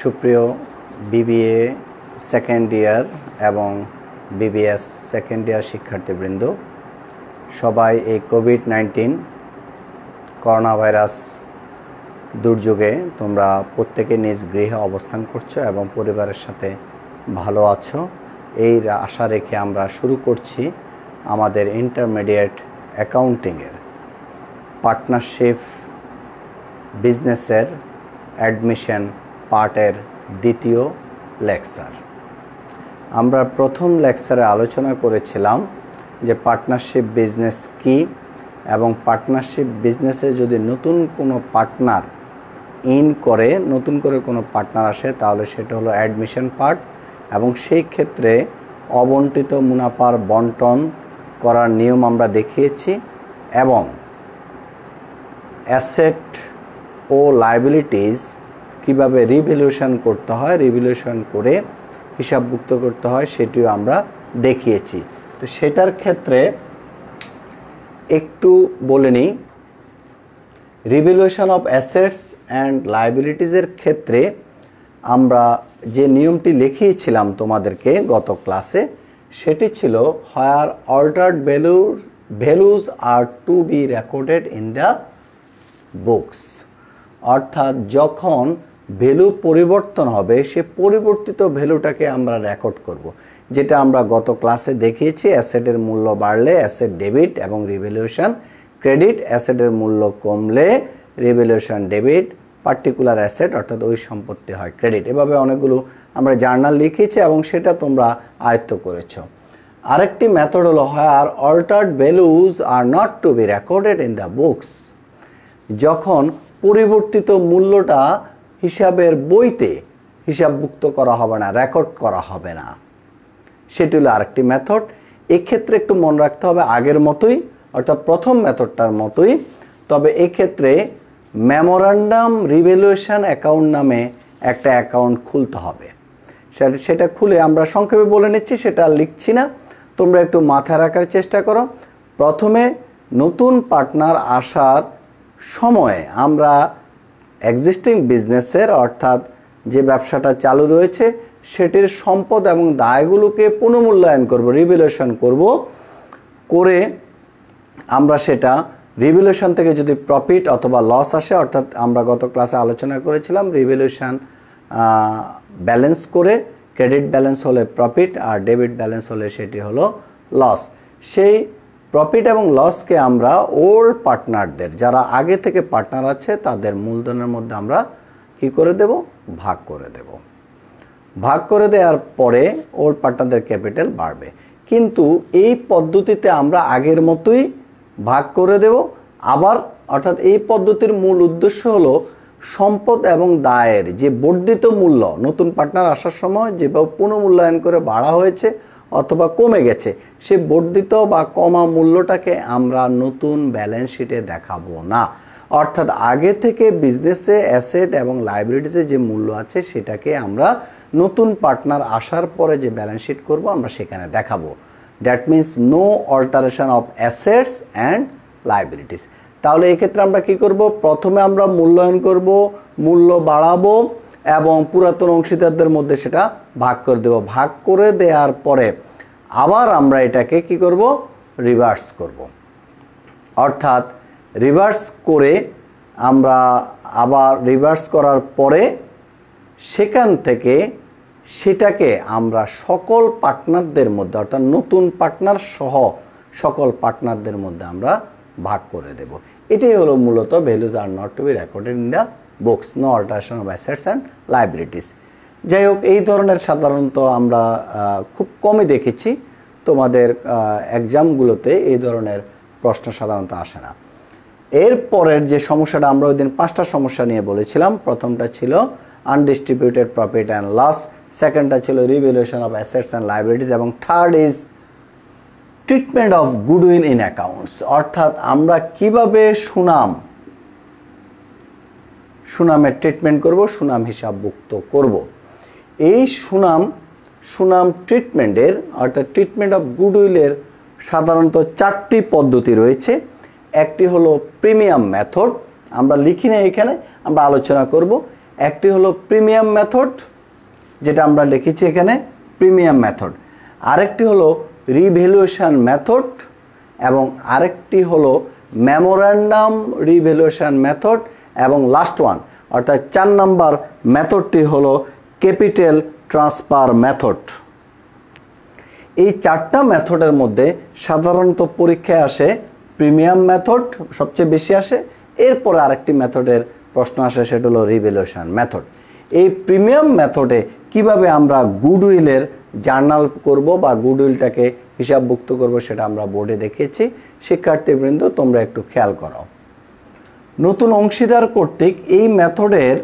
সুপ্রিয় BBA second year এবং BBS second year শিক্ষার্থীবৃন্দ, সবাই এই কোভিড-19 করোনা ভাইরাস দুর্যোগে তোমরা প্রত্যেকে নিজ গৃহে অবস্থান করছো এবং পরিবারের সাথে ভালো আছো, এই আশা রেখে আমরা শুরু করছি আমাদের ইন্টারমিডিয়েট অ্যাকাউন্টিংয়ের পার্টনারশিপ বিজনেসের অ্যাডমিশন পার্টের দ্বিতীয় লেকচার। আমরা প্রথম লেকচারে আলোচনা করেছিলাম যে পার্টনারশিপ বিজনেস কি এবং পার্টনারশিপ বিজনেসে যদি নতুন কোনো পার্টনার নতুন করে কোনো পার্টনার আসে তাহলে সেটা হলো অ্যাডমিশন পার্ট, এবং সেই ক্ষেত্রে অবন্টিত মুনাফার বন্টন করার নিয়ম আমরা দেখিয়েছি এবং অ্যাসেট ও লায়াবিলিটিস কিভাবে রিভ্যালুয়েশন করতে হয়, রিভ্যালুয়েশন করে হিসাবভুক্ত করতে হয় সেটিও আমরা দেখিয়েছি। তো সেটার ক্ষেত্রে একটু বলে নিই, রিভ্যালুয়েশন অফ অ্যাসেটস অ্যান্ড লায়াবিলিটিসের ক্ষেত্রে আমরা যে নিয়মটি লিখিয়েছিলাম তোমাদেরকে গত ক্লাসে, সেটি ছিল where altered values are to be recorded in the books, অর্থাৎ যখন ভ্যালু পরিবর্তন হবে সে পরিবর্তিত ভ্যালুটাকে আমরা রেকর্ড করব, যেটা আমরা গত ক্লাসে দেখিয়েছি। অ্যাসেটের মূল্য বাড়লে অ্যাসেট ডেবিট এবং রিভ্যালুয়েশন ক্রেডিট, অ্যাসেটের মূল্য কমলে রিভ্যালুয়েশন ডেবিট, পার্টিকুলার অ্যাসেট অর্থাৎ ওই সম্পত্তি হয় ক্রেডিট। এভাবে অনেকগুলো আমরা জার্নাল লিখেছি এবং সেটা তোমরা আয়ত্ত করেছো। আরেকটি মেথড হলো where altered values are not to be recorded in the books, যখন পরিবর্তিত মূল্যটা হিসাবের বইতে হিসাবভুক্ত করা হবে না, রেকর্ড করা হবে না, সেটি হলো আরেকটি মেথড। এক্ষেত্রে একটু মনে রাখতে হবে আগের মতোই, অর্থাৎ প্রথম মেথডটার মতোই, তবে এক্ষেত্রে মেমোরান্ডাম রিভ্যালুয়েশন অ্যাকাউন্ট নামে একটা অ্যাকাউন্ট খুলতে হবে। সেটা খুলে আমরা সংক্ষেপে বলে নিচ্ছি, সেটা লিখছি না, তোমরা একটু মাথায় রাখার চেষ্টা করো। প্রথমে নতুন পার্টনার আসার সময়ে আমরা এক্সিস্টিং বিজনেসের অর্থাৎ যে ব্যবসাটা চালু রয়েছে সেটির সম্পদ এবং দায়গুলোকে পুনর্মূল্যায়ন করব, রিভ্যালুয়েশন করব, করে আমরা সেটা রিভ্যালুয়েশন থেকে যদি প্রফিট অথবা লস আসে, অর্থাৎ আমরা গত ক্লাসে আলোচনা করেছিলাম রিভ্যালুয়েশন ব্যালেন্স করে ক্রেডিট ব্যালেন্স হলে প্রফিট আর ডেবিট ব্যালেন্স হলে সেটি হলো লস। সেই প্রফিট এবং লসকে আমরা ওল্ড পার্টনারদের, যারা আগে থেকে পার্টনার আছে তাদের মূলধনের মধ্যে আমরা কি করে দেব, ভাগ করে দেব। ভাগ করে দেওয়ার পরে ওল্ড পার্টনারদের ক্যাপিটাল বাড়বে, কিন্তু এই পদ্ধতিতে আমরা আগের মতোই ভাগ করে দেব আবার, অর্থাৎ এই পদ্ধতির মূল উদ্দেশ্য হলো সম্পদ এবং দায়ের যে বর্ধিত মূল্য নতুন পার্টনার আসার সময় যেভাবে পুনর্মূল্যায়ন করে বাড়া হয়েছে অথবা কমে গেছে, সে বর্ধিত বা কমা মূল্যটাকে আমরা নতুন ব্যালেন্স শিটে দেখাবো না। অর্থাৎ আগে থেকে বিজনেসে অ্যাসেট এবং লায়াবিলিটিসে যে মূল্য আছে সেটাকে আমরা নতুন পার্টনার আসার পরে যে ব্যালেন্স শিট করব আমরা সেখানে দেখাবো। That means no alteration of assets and liabilities. তাহলে এক্ষেত্রে আমরা কি করব, প্রথমে আমরা মূল্যায়ন করব, মূল্য বাড়াবো এবং পুরাতন অংশীদারদের মধ্যে সেটা ভাগ করে দেব। ভাগ করে দেওয়ার পরে আবার আমরা এটাকে কি করব, রিভার্স করব, অর্থাৎ রিভার্স করে আমরা আবার রিভার্স করার পরে সেখান থেকে সেটাকে আমরা সকল পার্টনারদের মধ্যে, অর্থাৎ নতুন পার্টনার সহ সকল পার্টনারদের মধ্যে আমরা ভাগ করে দেব। এটাই হলো মূলত values are not to be recorded in the books, no alteration of assets and liabilities. যাই হোক, এই ধরনের সাধারণত আমরা খুব কমই দেখেছি, তোমাদের এক্সামগুলোতে এই ধরনের প্রশ্ন সাধারণত আসে না। এরপরের যে সমস্যাটা আমরা ওই দিন 5টা সমস্যা নিয়ে বলেছিলাম, প্রথমটা ছিল আনডিস্ট্রিবিউটেড প্রফিট অ্যান্ড লস, সেকেন্ডটা ছিল revaluation of assets and liabilities, এবং third is treatment of goodwill in accounts, অর্থাৎ আমরা কিভাবে সুনামের ট্রিটমেন্ট করব, সুনাম হিসাবভুক্ত করব। এই সুনাম ট্রিটমেন্টের অর্থাৎ ট্রিটমেন্ট অফ গুডউইলের সাধারণত 4টি পদ্ধতি রয়েছে। একটি হলো প্রিমিয়াম মেথড, আমরা লিখি না এখানে, আমরা আলোচনা করব। একটি হলো প্রিমিয়াম মেথড, যেটা আমরা লিখেছি এখানে প্রিমিয়াম মেথড, আরেকটি হলো রিভ্যালুয়েশন মেথড, এবং আরেকটি হলো মেমোরেন্ডাম রিভ্যালুয়েশন মেথড, এবং লাস্ট ওয়ান অর্থাৎ 4 নম্বর মেথডটি হলো ক্যাপিটাল ট্রান্সফার মেথড। এই 4টা মেথডের মধ্যে সাধারণত পরীক্ষায় আসে প্রিমিয়াম মেথড সবচেয়ে বেশি আসে, এরপরে আরেকটি মেথডের প্রশ্ন আসে, সেটা হলো রিভ্যালুয়েশন মেথড। এই প্রিমিয়াম মেথডে কিভাবে আমরা গুডউইলের জার্নাল করব বা গুডউইলটাকে হিসাবভুক্ত করব সেটা আমরা বোর্ডে দেখিয়েছি। শিক্ষার্থীবৃন্দ তোমরা একটু খেয়াল করো। নতুন অংশীদার কর্তৃক এই মেথডের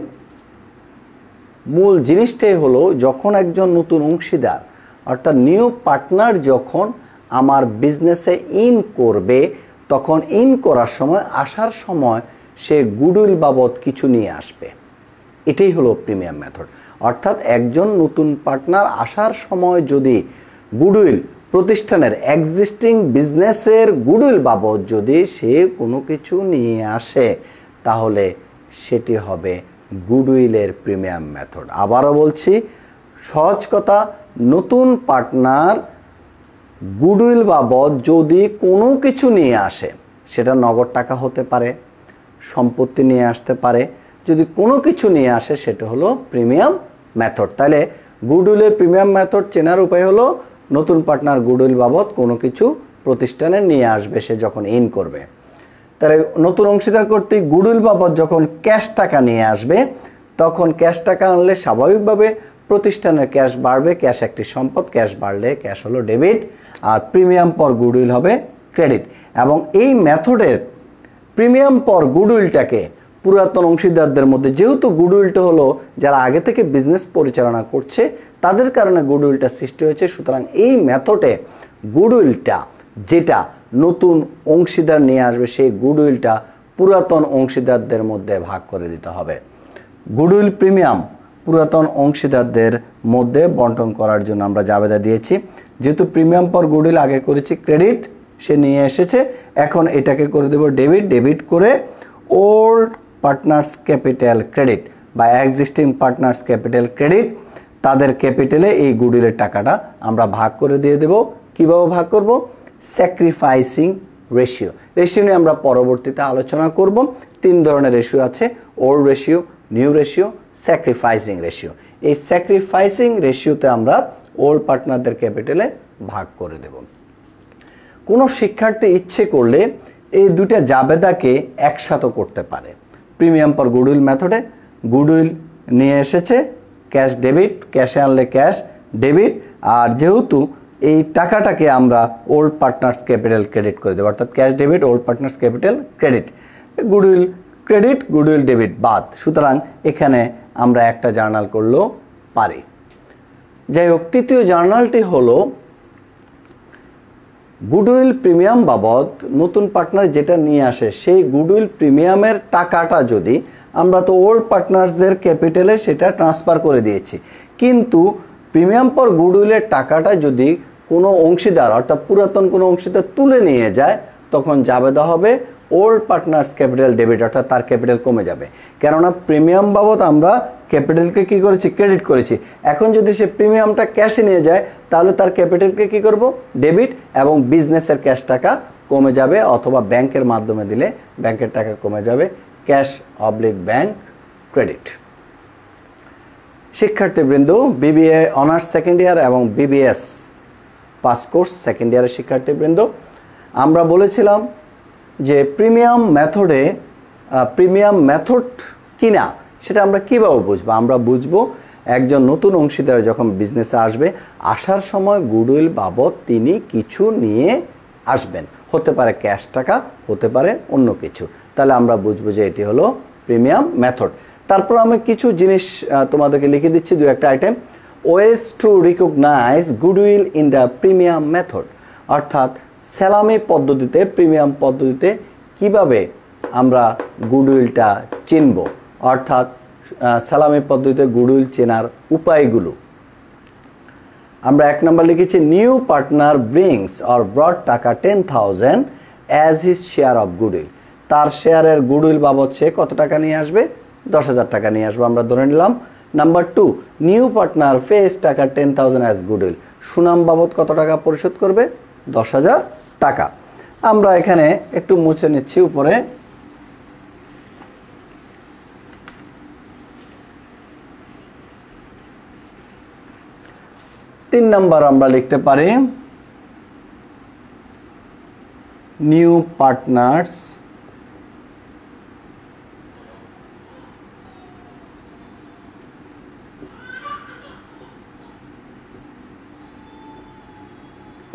মূল জিনিসটাই হলো, যখন একজন নতুন অংশীদার অর্থাৎ নিউ পার্টনার যখন আমার বিজনেসে ইন করবে, তখন ইন করার সময় আসার সময় সে গুডউইল বাবদ কিছু নিয়ে আসবে। এটাই হলো প্রিমিয়াম মেথড। অর্থাৎ একজন নতুন পার্টনার আসার সময় যদি গুডউইল প্রতিষ্ঠানের এক্সিস্টিং বিজনেসের গুডউইল বাবদ যদি সে কোনো কিছু নিয়ে আসে, তাহলে সেটি হবে গুডউইলের প্রিমিয়াম মেথড। আবারও বলছি, সহজ কথা, নতুন পার্টনার গুডউইল বাবদ যদি কোনো কিছু নিয়ে আসে, সেটা নগদ টাকা হতে পারে, সম্পত্তি নিয়ে আসতে পারে, যদি কোনো কিছু নিয়ে আসে সেটা হলো প্রিমিয়াম মেথড। তাহলে গুডউইলের প্রিমিয়াম মেথড চেনার উপায় হলো, নতুন পার্টনার গুডউইল বাবদ কোনো কিছু প্রতিষ্ঠানে নিয়ে আসবে সে যখন ইন করবে। তাহলে নতুন অংশীদার কর্তৃক গুডউইল বাবদ যখন ক্যাশ টাকা নিয়ে আসবে, তখন ক্যাশ টাকা আনলে স্বাভাবিকভাবে প্রতিষ্ঠানের ক্যাশ বাড়বে, ক্যাশ একটি সম্পদ, ক্যাশ বাড়লে ক্যাশ হলো ডেবিট, আর প্রিমিয়াম পর গুডউইল হবে ক্রেডিট। এবং এই মেথডের প্রিমিয়াম পর গুডউইলটাকে পুরাতন অংশীদারদের মধ্যে, যেহেতু গুডউইলটা হলো যারা আগে থেকে বিজনেস পরিচালনা করছে তাদের কারণে গুডউইলটা সৃষ্টি হয়েছে, সুতরাং এই মেথডে গুডউইলটা যেটা নতুন অংশীদার নিয়ে আসবে সেই গুডউইলটা পুরাতন অংশীদারদের মধ্যে ভাগ করে দিতে হবে। গুডউইল প্রিমিয়াম পুরাতন অংশীদারদের মধ্যে বন্টন করার জন্য আমরা জাবেদা দিয়েছি। যেহেতু প্রিমিয়াম পর গুডউইল আগে করেছি ক্রেডিট, সে নিয়ে এসেছে, এখন এটাকে করে দেব ডেবিট। ডেবিট করে ওল্ড পার্টনার্স ক্যাপিটাল ক্রেডিট বা এক্সিস্টিং পার্টনার্স ক্যাপিটাল ক্রেডিট, তাদের ক্যাপিটালে এই গুডউইলের টাকাটা আমরা ভাগ করে দিয়ে দেব। কিভাবে ভাগ করব? Sacrificing ratio. রেশিও নিয়ে আমরা পরবর্তীতে আলোচনা করব। 3 ধরনের রেশিও আছে, old ratio, new ratio, sacrificing ratio. এই স্যাক্রিফাইসিং রেশিওতে আমরা ওল্ড পার্টনারদের ক্যাপিটালে ভাগ করে দেব। কোনো শিক্ষার্থী ইচ্ছে করলে এই দুইটা জাবেদাকে একসাথে করতে পারে। প্রিমিয়াম পর গুডউইল মেথডে গুডউইল নিয়ে এসেছে, ক্যাশ ডেবিট, ক্যাশে আনলে ক্যাশ ডেবিট, আর যেহেতু এই টাকাটাকে আমরা ওল্ড পার্টনার্স ক্যাপিটাল ক্রেডিট করে দেবো, অর্থাৎ cash debit, old partners capital credit, goodwill credit, goodwill debit বাদ। সুতরাং এখানে আমরা একটা জার্নাল করলেও পারি। যাই হোক, তৃতীয় জার্নালটি হলো গুডউইল প্রিমিয়াম বাবদ নতুন পার্টনার যেটা নিয়ে আসে সেই গুডউইল প্রিমিয়ামের টাকাটা যদি আমরা তো ওল্ড পার্টনার্সদের ক্যাপিটালে সেটা ট্রান্সফার করে দিয়েছি, কিন্তু প্রিমিয়াম পর গুডউইলের টাকাটা যদি কোনো অংশীদার অর্থাৎ পুরাতন কোনো অংশীদার তুলে নিয়ে যায়, তখন জাবেদা হবে ওল্ড পার্টনার্স ক্যাপিটাল ডেবিট, অর্থাৎ তার ক্যাপিটাল কমে যাবে। কেননা প্রিমিয়াম বাবদ আমরা ক্যাপিটালকে কী করেছি? ক্রেডিট করেছি। এখন যদি সে প্রিমিয়ামটা ক্যাশে নিয়ে যায়, তাহলে তার ক্যাপিটালকে কী করব? ডেবিট, এবং বিজনেসের ক্যাশ টাকা কমে যাবে, অথবা ব্যাংকের মাধ্যমে দিলে ব্যাংকের টাকা কমে যাবে, ক্যাশ অবলিক ব্যাংক ক্রেডিট। শিক্ষার্থীবৃন্দ, বিবিএ অনার্স সেকেন্ড ইয়ার এবং বিবিএস পাস কোর্স সেকেন্ড ইয়ারের শিক্ষার্থীবৃন্দ, আমরা বলেছিলাম যে প্রিমিয়াম মেথড কিনা সেটা আমরা কীভাবে বুঝবো? আমরা বুঝবো একজন নতুন অংশীদার যখন বিজনেসে আসবে, আসার সময় গুডউইল বাবদ তিনি কিছু নিয়ে আসবেন, হতে পারে ক্যাশ টাকা, হতে পারে অন্য কিছু, তাহলে আমরা বুঝবো যে এটি হলো প্রিমিয়াম মেথড। তারপর আমি কিছু জিনিস তোমাদেরকে লিখে দিচ্ছি, 2-1টা item. Ways to recognise goodwill in the premium method, অর্থাৎ স্যালামি পদ্ধতিতে, প্রিমিয়াম পদ্ধতিতে কিভাবে আমরা গুডউইলটা চিনব, অর্থাৎ স্যালামি পদ্ধতিতে গুডউইল চেনার উপায়গুলো। আমরা 1 নম্বর লিখেছি, নিউ পার্টনার ব্রিংস অর ব্রট টাকা 10,000 as his share of goodwill. তার শেয়ারের গুডউইল বাবদ সে কত টাকা নিয়ে আসবে? 10,000 টাকা নিয়ে আসবো, আমরা ধরে নিলাম। নাম্বার 2, নিউ পার্টনার ফেস টাকা 10,000 অ্যাজ গুডউইল, সুনাম বাবদ কত টাকা পরিশোধ করবে? 10,000 টাকা। আমরা এখানে একটু মুছে নিচ্ছি উপরে। তিন নাম্বার আমরা লিখতে পারি নিউ পার্টনার্স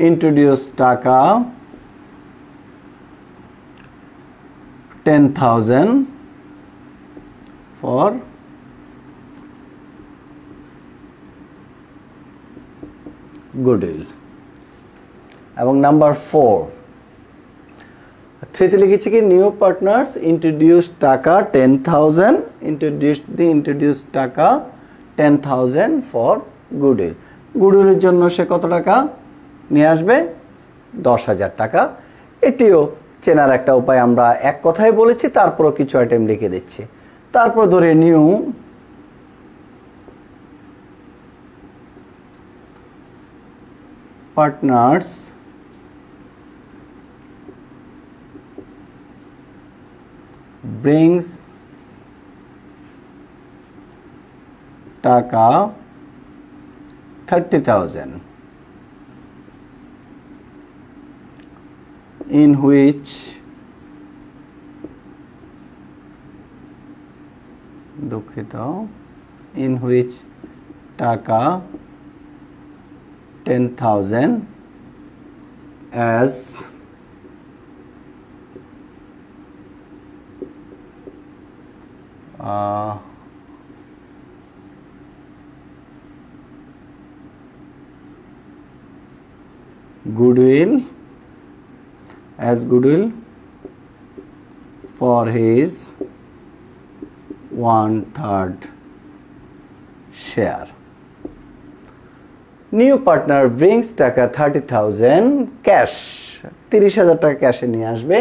introduce টাকা 10,000 for গুডউইল। এবং নাম্বার 4, 3 তে লিখেছি কি নিউ পার্টনার্স ইন্ট্রোডিউস টাকা 10,000 ইন্ট্রোডিউস টাকা 10,000 ফর গুডউইল। গুডউইলের জন্য সে কত টাকা নিয়ে আসবে? 10,000 টাকা। এটিও চেনার একটা উপায়, আমরা এক কথায় বলেছি, তারপরও কিছু আইটেম লিখে দিচ্ছি। তারপর ধরে নিউ পার্টনার্স brings টাকা 30,000 in which টাকা 10,000 as goodwill for his 1/3 share. New partner brings টাকা 30,000 ক্যাশ, 30,000 টাকা ক্যাশে নিয়ে আসবে।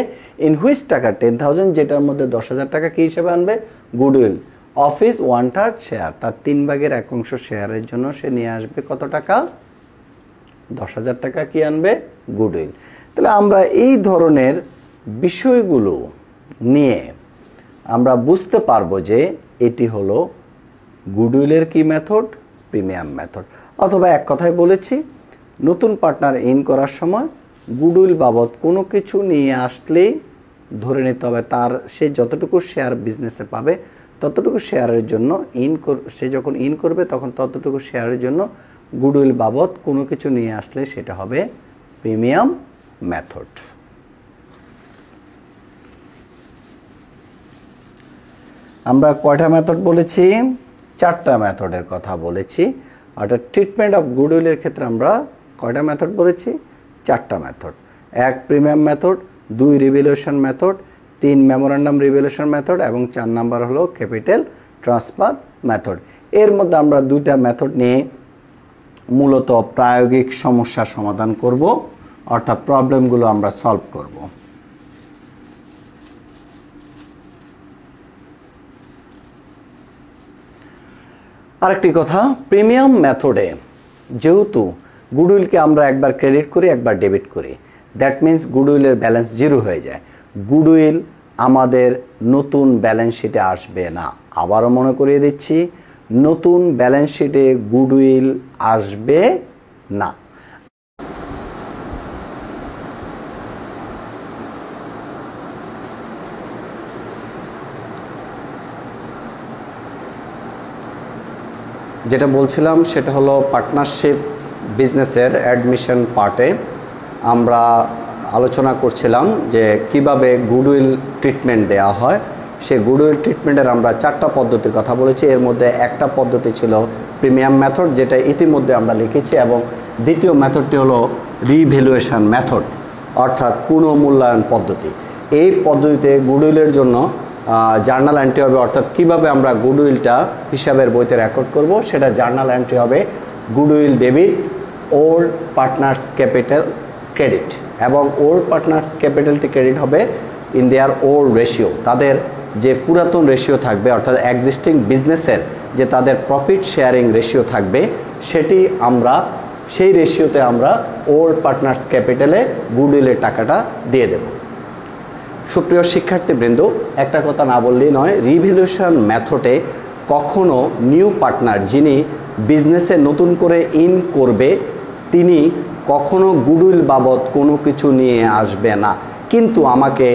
ইন হুইচ টাকা 10,000, যেটার মধ্যে 10,000 টাকা কি হিসেবে আনবে? গুডউইল অফ হিজ 1/3 শেয়ার, তার 3/1 শেয়ারের জন্য সে নিয়ে আসবে কত টাকা? 10,000 টাকা কি আনবে? গুডউইল। তাহলে আমরা এই ধরনের বিষয়গুলো নিয়ে আমরা বুঝতে পারবো যে এটি হলো গুডউইলের কি মেথড? Premium method. অথবা এক কথায় বলেছি, নতুন পার্টনার ইন করার সময় গুডউইল বাবদ কোনো কিছু নিয়ে আসলেই ধরে নিতে হবে তার সে যতটুকু শেয়ার বিজনেসে পাবে ততটুকু শেয়ারের জন্য সে যখন ইন করবে তখন ততটুকু শেয়ারের জন্য গুডউইল বাবদ কোনো কিছু নিয়ে আসলে সেটা হবে প্রিমিয়াম মেথড। আমরা কয়টা মেথড বলেছি? 4টা মেথডের কথা বলেছি। অর্থাৎ ট্রিটমেন্ট অফ গুডউইলের ক্ষেত্রে আমরা কয়টা মেথড বলেছি? 4টা method. 1 premium method, 2 revaluation method, 3 memorandum revaluation method এবং 4 নাম্বার হলো ক্যাপিটাল ট্রান্সফার মেথড। এর মধ্যে আমরা 2টা মেথড নিয়ে মূলত প্রায়োগিক সমস্যার সমাধান করব, অর্থাৎ প্রবলেমগুলো আমরা সলভ করব। আরেকটি কথা, প্রিমিয়াম মেথডে যেহেতু গুডউইলকে আমরা একবার ক্রেডিট করি একবার ডেবিট করি, দ্যাট মিন্স গুডউইলের ব্যালেন্স 0 হয়ে যায়। গুডউইল আমাদের নতুন ব্যালেন্স শিটে আসবে না। আবারও মনে করিয়ে দিচ্ছি, নতুন ব্যালেন্স শিটে গুডউইল আসবে না। যেটা বলছিলাম সেটা হলো পার্টনারশিপ বিজনেসের অ্যাডমিশন পার্টে আমরা আলোচনা করছিলাম যে কিভাবে গুডউইল ট্রিটমেন্ট দেওয়া হয়। সেই গুডউইল ট্রিটমেন্টের আমরা 4টা পদ্ধতির কথা বলেছি। এর মধ্যে একটা পদ্ধতি ছিল প্রিমিয়াম মেথড, যেটা ইতিমধ্যে আমরা লিখেছি, এবং দ্বিতীয় মেথডটি হলো রিভ্যালুয়েশন মেথড, অর্থাৎ পুনঃমূল্যায়ন পদ্ধতি। এই পদ্ধতিতে গুডউইলের জন্য জার্নাল এন্ট্রি হবে, অর্থাৎ কিভাবে আমরা গুডউইলটা হিসাবের বইতে রেকর্ড করব সেটা জার্নাল এন্ট্রি হবে goodwill debit, old partners capital credit, এবং ওল্ড পার্টনার্স ক্যাপিটালটি ক্রেডিট হবে ইন দেয়ার ওল্ড রেশিও, তাদের যে পুরাতন রেশিও থাকবে, অর্থাৎ এক্সিস্টিং বিজনেসের যে তাদের প্রফিট শেয়ারিং রেশিও থাকবে, সেটি আমরা সেই রেশিওতে আমরা ওল্ড পার্টনার্স ক্যাপিটালে গুডউইলের টাকাটা দিয়ে দেব। সুপ্রিয় শিক্ষার্থীবৃন্দ, একটা কথা না বললেই নয়, রিভ্যালুয়েশন মেথডে কখনো নিউ পার্টনার যিনি বিজনেসে নতুন করে ইন করবে তিনি কখনো গুডউইল বাবদ কোনো কিছু নিয়ে আসবে না, কিন্তু আমাকে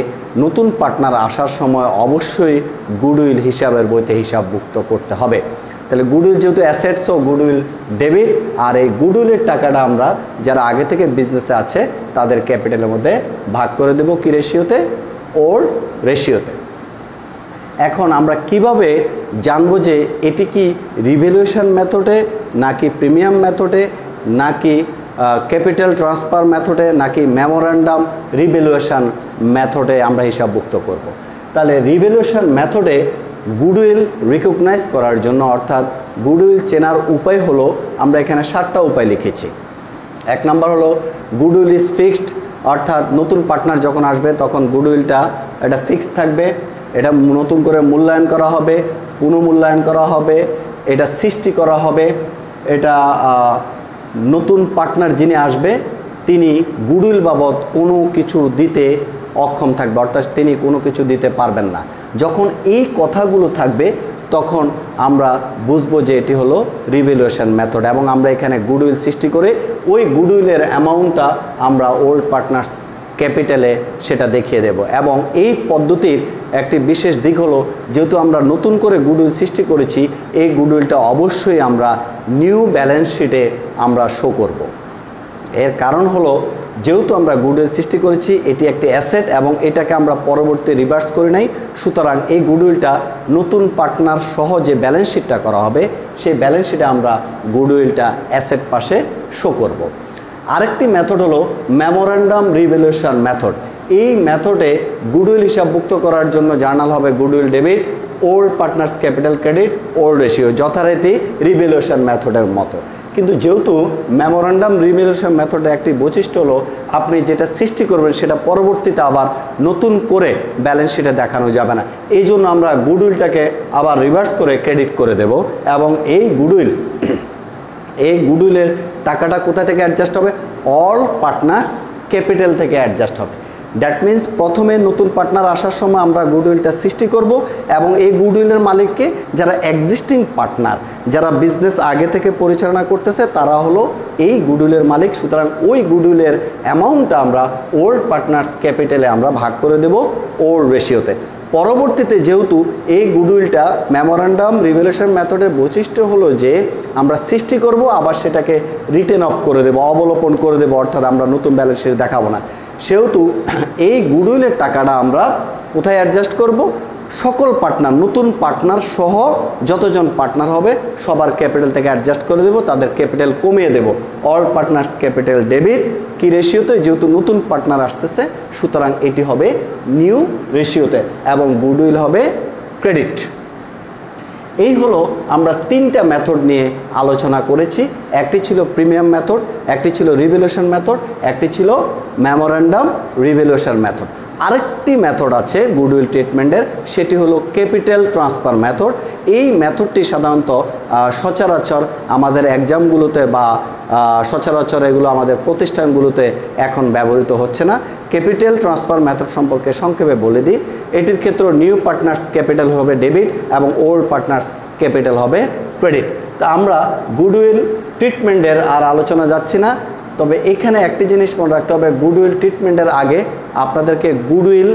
নতুন পার্টনার আসার সময় অবশ্যই গুডউইল হিসাবের বইতে হিসাবভুক্ত করতে হবে। তাহলে গুডউইল যেহেতু অ্যাসেটস ও গুডউইল ডেবিট, আর এই গুডউইলের টাকাটা আমরা যারা আগে থেকে বিজনেসে আছে তাদের ক্যাপিটালের মধ্যে ভাগ করে দেব কি রেশিওতে? ওল্ড রেশিওতে। এখন আমরা কিভাবে জানবো যে এটি কি রিভ্যালুয়েশন মেথডে নাকি প্রিমিয়াম মেথডে নাকি ক্যাপিটাল ট্রান্সফার মেথডে নাকি মেমোরেন্ডাম রিভ্যালুয়েশন মেথডে আমরা হিসাবভুক্ত করব? তাহলে রিভ্যালুয়েশন মেথডে গুডউইল রিকগনাইজ করার জন্য, অর্থাৎ গুডউইল চেনার উপায় হলো, আমরা এখানে 7টা উপায় লিখেছি। 1 নম্বর হলো গুডউইল ইজ ফিক্সড, অর্থাৎ নতুন পার্টনার যখন আসবে তখন গুডউইলটা এটা ফিক্স থাকবে, এটা নতুন করে মূল্যায়ন করা হবে, পুনঃমূল্যায়ন করা হবে, এটা সৃষ্টি করা হবে। এটা নতুন পার্টনার যিনি আসবে তিনি গুডউইল বাবদ কোনো কিছু দিতে অক্ষম থাকবে, অর্থাৎ তিনি কোনো কিছু দিতে পারবেন না। যখন এই কথাগুলো থাকবে তখন আমরা বুঝবো যে এটি হলো রিভ্যালুয়েশন মেথড, এবং আমরা এখানে গুডউইল সৃষ্টি করে ওই গুডউইলের অ্যামাউন্টটা আমরা ওল্ড পার্টনার্স ক্যাপিটালে সেটা দেখিয়ে দেব। এবং এই পদ্ধতির একটি বিশেষ দিক হলো, যেহেতু আমরা নতুন করে গুডউইল সৃষ্টি করেছি, এই গুডউইলটা অবশ্যই আমরা নিউ ব্যালেন্স শিটে আমরা শো করব। এর কারণ হলো, যেহেতু আমরা গুডউইল সৃষ্টি করেছি, এটি একটি অ্যাসেট এবং এটাকে আমরা পরবর্তী রিভার্স করে নাই, সুতরাং এই গুডউইলটা নতুন পার্টনার সহ যে ব্যালেন্স শিটটা করা হবে সেই ব্যালেন্স শিটে আমরা গুডউইলটা অ্যাসেট পাশে শো করব। আরেকটি মেথড হলো মেমোরেন্ডাম রিভ্যালুয়েশন মেথড। এই মেথডে গুডউইল হিসাবভুক্ত করার জন্য জার্নাল হবে goodwill debit, old partners capital credit, old ratio, যথারীতি রিভ্যালুয়েশন মেথডের মতো। কিন্তু যেহেতু মেমোরেন্ডাম রিভ্যালুয়েশন মেথডে একটি বৈশিষ্ট্য হলো, আপনি যেটা সৃষ্টি করবেন সেটা পরবর্তীতে আবার নতুন করে ব্যালেন্স শিটে দেখানো যাবে না। এই জন্য আমরা গুডউইলটাকে আবার রিভার্স করে ক্রেডিট করে দেব, এবং এই গুডউইলের টাকাটা কোথা থেকে অ্যাডজাস্ট হবে? অল পার্টনার্স ক্যাপিটাল থেকে অ্যাডজাস্ট হবে। দ্যাট মিন্স প্রথমে নতুন পার্টনার আসার সময় আমরা গুডউইলটা সৃষ্টি করব, এবং এই গুডউইলের মালিককে যারা এক্সিস্টিং পার্টনার, যারা বিজনেস আগে থেকে পরিচালনা করতেছে, তারা হলো এই গুডউইলের মালিক। সুতরাং ওই গুডউইলের অ্যামাউন্টটা আমরা ওল্ড পার্টনার্স ক্যাপিটালে আমরা ভাগ করে দেব ওল্ড রেশিওতে। পরবর্তীতে যেহেতু এই গুডউইলটা মেমোরেন্ডাম রিভ্যালুয়েশন মেথডের বৈশিষ্ট্য হলো যে আমরা সৃষ্টি করব, আবার সেটাকে রিটেন অফ করে দেব, অবলোপন করে দেব, অর্থাৎ আমরা নতুন ব্যালেন্স শিট দেখাবো না। সেহেতু এই গুডউইলের টাকাটা আমরা কোথায় অ্যাডজাস্ট করব? সকল পার্টনার, নতুন পার্টনার সহ যতজন পার্টনার হবে সবার ক্যাপিটাল থেকে অ্যাডজাস্ট করে দেব, তাদের ক্যাপিটাল কমিয়ে দেব। অল পার্টনার্স ক্যাপিটাল ডেবিট কি রেশিওতে? যেহেতু নতুন পার্টনার আসতেছে, সুতরাং এটি হবে নিউ রেশিওতে, এবং গুডউইল হবে ক্রেডিট। এই হলো আমরা 3টা মেথড নিয়ে আলোচনা করেছি। একটি ছিল প্রিমিয়াম মেথড, একটি ছিল রিভ্যালুয়েশন মেথড, একটি ছিল মেমোরেন্ডাম রিভ্যালুয়েশন মেথড। আরেকটি মেথড আছে গুডউইল ট্রিটমেন্টের, সেটি হলো ক্যাপিটাল ট্রান্সফার মেথড। এই মেথডটি সাধারণত সচরাচর আমাদের এক্সামগুলোতে বা সচরাচর এগুলো আমাদের প্রতিষ্ঠানগুলোতে এখন ব্যবহৃত হচ্ছে না। ক্যাপিটাল ট্রান্সফার মেথড সম্পর্কে সংক্ষেপে বলে দিই। এটির ক্ষেত্রে নিউ পার্টনার্স ক্যাপিটাল হবে ডেবিট এবং ওল্ড পার্টনার্স ক্যাপিটাল হবে ক্রেডিট। তা আমরা গুডউইল ট্রিটমেন্টের আর আলোচনা যাচ্ছি না, তবে এখানে একটি জিনিস মনে রাখতে হবে, গুডউইল ট্রিটমেন্টের আগে আপনাদেরকে গুডউইল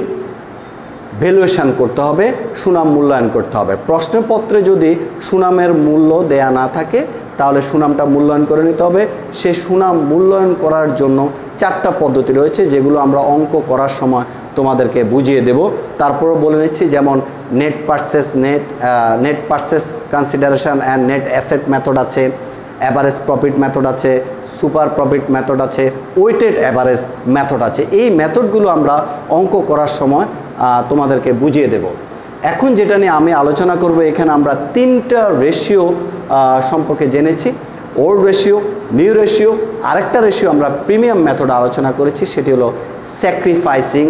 ভ্যালুয়েশন করতে হবে, সুনাম মূল্যায়ন করতে হবে। প্রশ্নপত্রে যদি সুনামের মূল্য দেয়া না থাকে তাহলে সুনামটা মূল্যায়ন করে নিতে হবে। সেই সুনাম মূল্যায়ন করার জন্য 4টা পদ্ধতি রয়েছে, যেগুলো আমরা অঙ্ক করার সময় তোমাদেরকে বুঝিয়ে দেব। তারপরও বলে নিচ্ছি, যেমন net purchase consideration and net asset method আছে, অ্যাভারেজ প্রফিট মেথড আছে, সুপার প্রফিট মেথড আছে, ওয়েটেড অ্যাভারেজ মেথড আছে। এই মেথডগুলো আমরা অঙ্ক করার সময় তোমাদেরকে বুঝিয়ে দেব। এখন যেটা নিয়ে আমি আলোচনা করব, এখানে আমরা 3টা রেশিও সম্পর্কে জেনেছি, ওল্ড রেশিও, নিউ রেশিও, আরেকটা রেশিও আমরা প্রিমিয়াম মেথড আলোচনা করেছি, সেটি হলো স্যাক্রিফাইসিং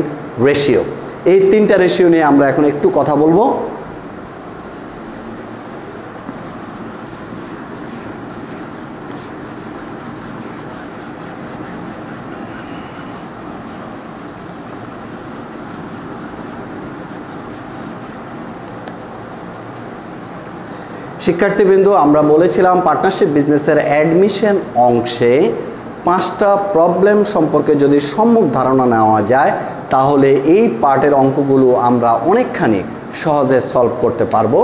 রেশিও। এই তিনটা রেশিও নিয়ে আমরা এখন একটু কথা বলবো। শিক্ষার্থীবৃন্দ, আমরা বলেছিলাম পার্টনারশিপ বিজনেসের অ্যাডমিশন অংশে 5টা প্রবলেম সম্পর্কে যদি সম্যক ধারণা নেওয়া যায় তাহলে এই পার্টের অঙ্কগুলো আমরা অনেকখানি সহজে সলভ করতে পারবো।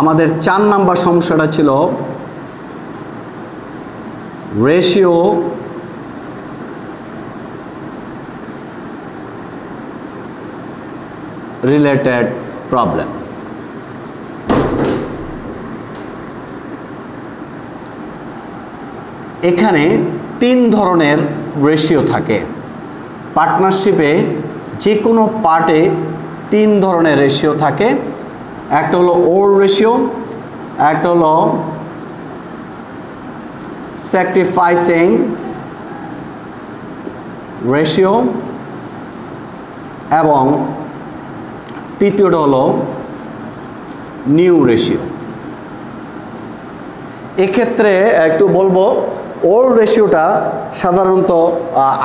আমাদের 4 নাম্বার সমস্যাটা ছিল রেশিও রিলেটেড প্রবলেম। এখানে 3 ধরনের রেশিও থাকে। পার্টনারশিপে যে কোনো পার্টে 3 ধরনের রেশিও থাকে। একটা হলো ওর রেশিও, একটা হলো স্যাক্রিফাইসিং রেশিও এবং তৃতীয়টা হলো নিউ রেশিও। এক্ষেত্রে একটু বলবো, ওর রেশিওটা সাধারণত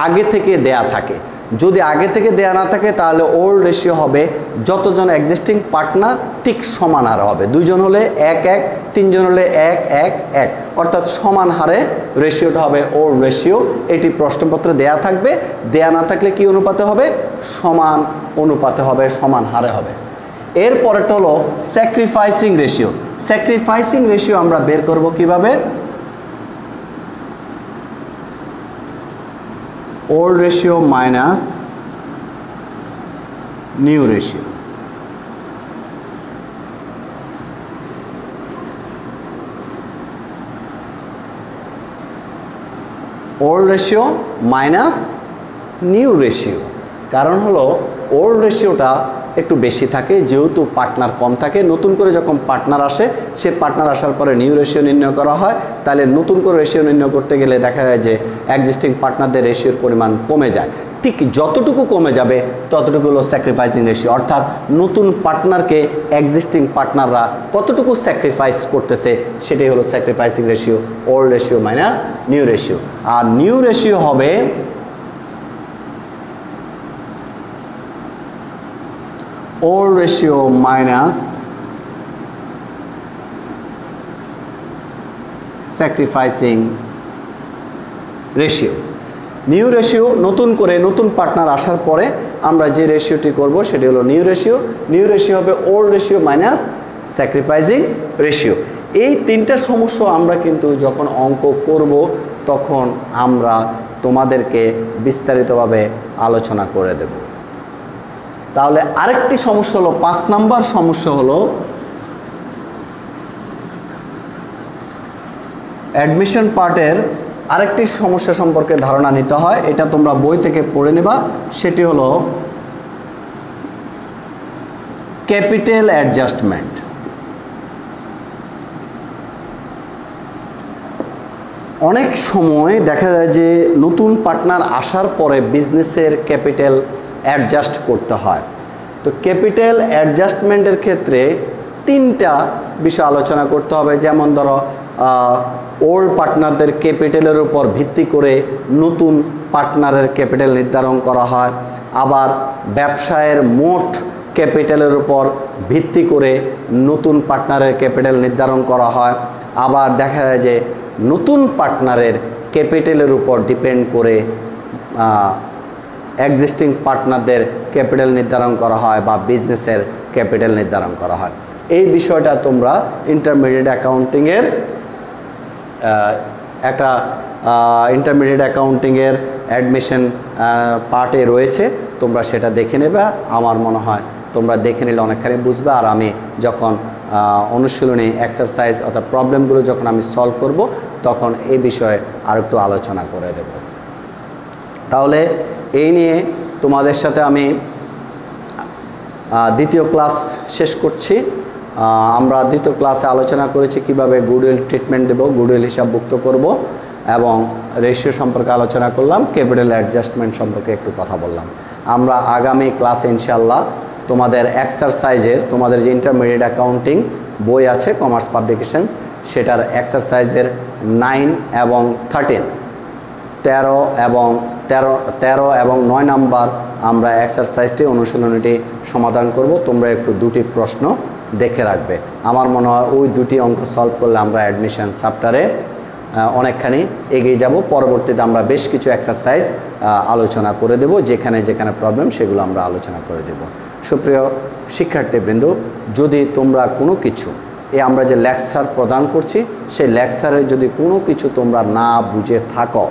আগে থেকে দেয়া থাকে। যদি আগে থেকে দেয়া না থাকে তাহলে ওর রেশিও হবে যতজন এক্সিস্টিং পার্টনার ঠিক সমান হারে হবে। 2 জন হলে 1-1, 3 জন হলে 1-1-1, অর্থাৎ সমান হারে রেশিওটা হবে ওর রেশিও। এটি প্রশ্নপত্রে দেয়া থাকবে। দেয়া না থাকলে কি অনুপাতে হবে? সমান অনুপাতে হবে, সমান হারে হবে। এর পরেরটা হলো স্যাক্রিফাইসিং রেশিও। স্যাক্রিফাইসিং রেশিও আমরা বের করব কিভাবে? Old ratio minus new ratio. Old ratio minus new ratio, কারণ হলো ওল্ড রেশিওটা একটু বেশি থাকে যেহেতু পার্টনার কম থাকে। নতুন করে যখন পার্টনার আসে, সে পার্টনার আসার পরে নিউ রেশিও নির্ণয় করা হয়। তাহলে নতুন করে রেশিও নির্ণয় করতে গেলে দেখা যায় যে এক্সিস্টিং পার্টনারদের রেশিওর পরিমাণ কমে যায়। ঠিক যতটুকু কমে যাবে ততটুকু হলো স্যাক্রিফাইসিং রেশিও, অর্থাৎ নতুন পার্টনারকে এক্সিস্টিং পার্টনাররা কতটুকু স্যাক্রিফাইস করতেছে সেটাই হলো sacrificing ratio, old ratio minus new ratio. আর নিউ রেশিও হবে old ratio minus sacrificing ratio। New ratio নতুন করে নতুন পার্টনার আসার পরে আমরা যে রেশিওটি করব সেটি হলো নিউ রেশিও। নিউ রেশিও হবে old ratio minus sacrificing ratio. এই 3টা সমস্যা আমরা কিন্তু যখন অঙ্ক করব তখন আমরা তোমাদেরকে বিস্তারিতভাবে আলোচনা করে দেব। তাহলে আরেকটি সমস্যা হলো 5 নাম্বার সমস্যা হলো অ্যাডমিশন পার্টের আরেকটি সমস্যা সম্পর্কে ধারণা নিতে হয়। এটা তোমরা বই থেকে পড়ে নেবা। সেটি হলো ক্যাপিটাল অ্যাডজাস্টমেন্ট। অনেক সময় দেখা যায় যে নতুন পার্টনার আসার পরে বিজনেসের ক্যাপিটাল অ্যাডজাস্ট করতে হয়। তো ক্যাপিটাল অ্যাডজাস্টমেন্টের ক্ষেত্রে 3টা বিষয় আলোচনা করতে হবে। যেমন ধরো ওল্ড পার্টনারদের ক্যাপিটালের উপর ভিত্তি করে নতুন পার্টনারের ক্যাপিটাল নির্ধারণ করা হয়। আবার ব্যবসায়ের মোট ক্যাপিটালের উপর ভিত্তি করে নতুন পার্টনারের ক্যাপিটাল নির্ধারণ করা হয়। আবার দেখা যায় যে নতুন পার্টনারের ক্যাপিটালের উপর ডিপেন্ড করে এক্সিস্টিং পার্টনারদের ক্যাপিটাল নির্ধারণ করা হয় বা বিজনেসের ক্যাপিটাল নির্ধারণ করা হয়। এই বিষয়টা তোমরা ইন্টারমিডিয়েট অ্যাকাউন্টিংয়ের একটা ইন্টারমিডিয়েট অ্যাকাউন্টিংয়ের অ্যাডমিশন পার্টে রয়েছে, তোমরা সেটা দেখে নেবে। আমার মনে হয় তোমরা দেখে নিলে অনেকখানি বুঝবে। আর আমি যখন অনুশীলনী এক্সারসাইজ অর্থাৎ প্রবলেমগুলো যখন আমি সলভ করব তখন এই বিষয়ে আর একটু আলোচনা করে দেব। তাহলে এই নিয়ে তোমাদের সাথে আমি দ্বিতীয় ক্লাস শেষ করছি। আমরা দ্বিতীয় ক্লাসে আলোচনা করেছি কিভাবে গুডউইল ট্রিটমেন্ট দেব, গুডউইল হিসাবভুক্ত করব এবং রেশিও সম্পর্কে আলোচনা করলাম, ক্যাপিটাল অ্যাডজাস্টমেন্ট সম্পর্কে একটু কথা বললাম। আমরা আগামী ক্লাসে ইনশাআল্লাহ তোমাদের এক্সারসাইজের, তোমাদের যে ইন্টারমিডিয়েট অ্যাকাউন্টিং বই আছে কমার্স পাবলিকেশন, সেটার এক্সারসাইজের 9 এবং 13, 13 এবং 9 নাম্বার আমরা এক্সারসাইজটি, অনুশীলনীটি সমাধান করব। তোমরা একটু দুটি প্রশ্ন দেখে রাখবে। আমার মনে হয় ওই দুটি অঙ্ক সলভ করলে আমরা অ্যাডমিশন চ্যাপ্টারে অনেকখানি এগিয়ে যাব। পরবর্তীতে আমরা বেশ কিছু এক্সারসাইজ আলোচনা করে দেব, যেখানে যেখানে প্রবলেম সেগুলো আমরা আলোচনা করে দেব। সুপ্রিয় শিক্ষার্থীবৃন্দ, যদি তোমরা কোনো কিছু, আমরা যে লেকচার প্রদান করছি সেই লেকচারে যদি কোনো কিছু তোমরা না বুঝে থাকো,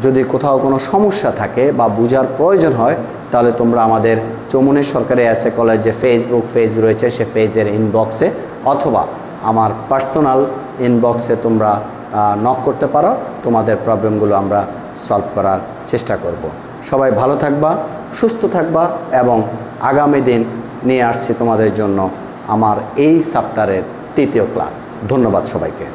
যদি কোথাও কোনো সমস্যা থাকে বা বোঝার প্রয়োজন হয়, তাহলে তোমরা আমাদের চৌমুহনী সরকারি এসএ কলেজ যে ফেসবুক পেজ রয়েছে সে পেজের ইনবক্সে অথবা আমার পার্সোনাল ইনবক্সে তোমরা নক করতে পারো। তোমাদের প্রবলেমগুলো আমরা সলভ করার চেষ্টা করব। সবাই ভালো থাকবা, সুস্থ থাকবা এবং আগামী দিন নিয়ে আসছি তোমাদের জন্য আমার এই চ্যাপ্টারের 3য় ক্লাস। ধন্যবাদ সবাইকে।